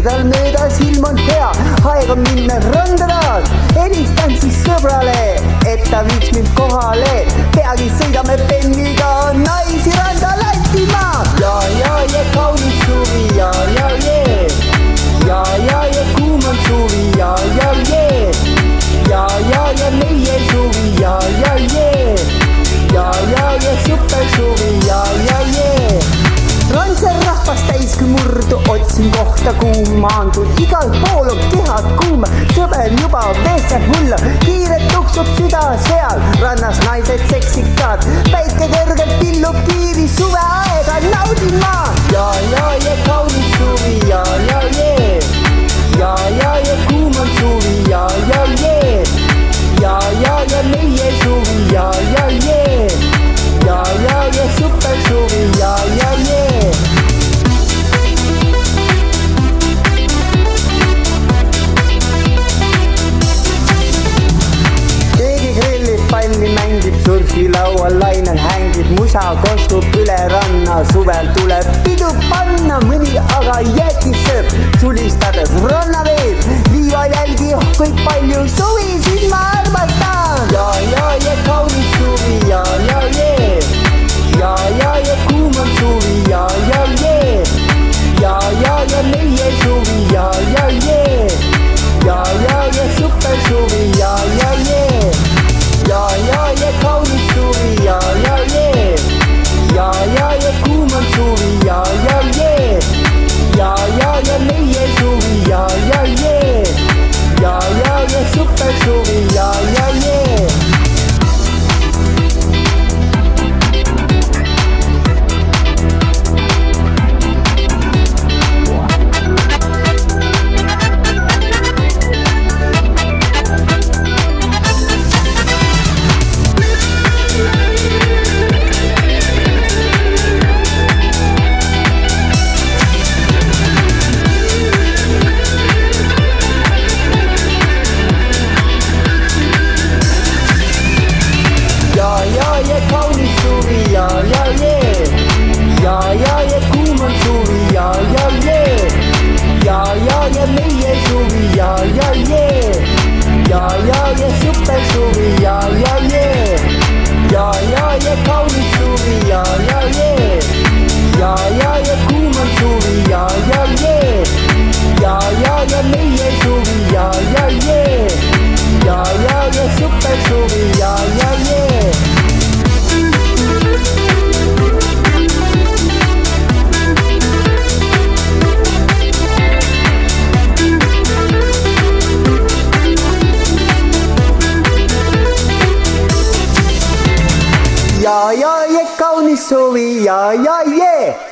tal möödas ilm on hea, aeg on minna randa taas. Helistan siis sõbrale, et ta viiks mind kohale. Peagi sõidame Benniga naisi randa lätima. Ja kaunis suvi, ja jee. Ja kuum on suvi, ja jee. Ja meie suvi, ja jee. Ja super suvi, ja jee. Randser rahvast täis kui murdu, otsin kohta kuum, maandun igal pool on kehad kuuma. Sõber juba veestab mulla, kiiret tuksub süda seal. Rannas naised seksikad, päike kõrgelt pillub kiiri, suveaega naudin ma. Ja kaunis suvi, ja jee. Ja kuum on suvi, ja jee. Ja meie suvi, ja jee. Ja super suvi, ja jee. Keegi grillib palli, mängib surfilaual, lainel hängib, musa kostub üle ranna. Suvel tuleb pidu panna, mõni aga jäätis sööb, sulistades rannaveed. Liival jälgi kõik palju suvisid ma armastan. Ja kaunis suvi, ja jee. Ja kuum on suvi, ja jee. Ja meie suvi, ja jee. Ja super suvi, ja jee. Ja kaunis suvi, ja jee. Ja kuum on suvi, ja jee. Ja meie suvi, ja jee. Ja super suvi, ja jee. Ja kaunis suvi, ja jee. Ja kuum on suvi, ja jee. Ja meie suvi, ja jee. Ja super suvi, ja jee. Ja kaunis suvi, ja jee. Ja kuum on suvi, ja jee. Ja meie suvi, ja jee. Ja super suvi, ja jee. Ja kaunis suvi, ja jee.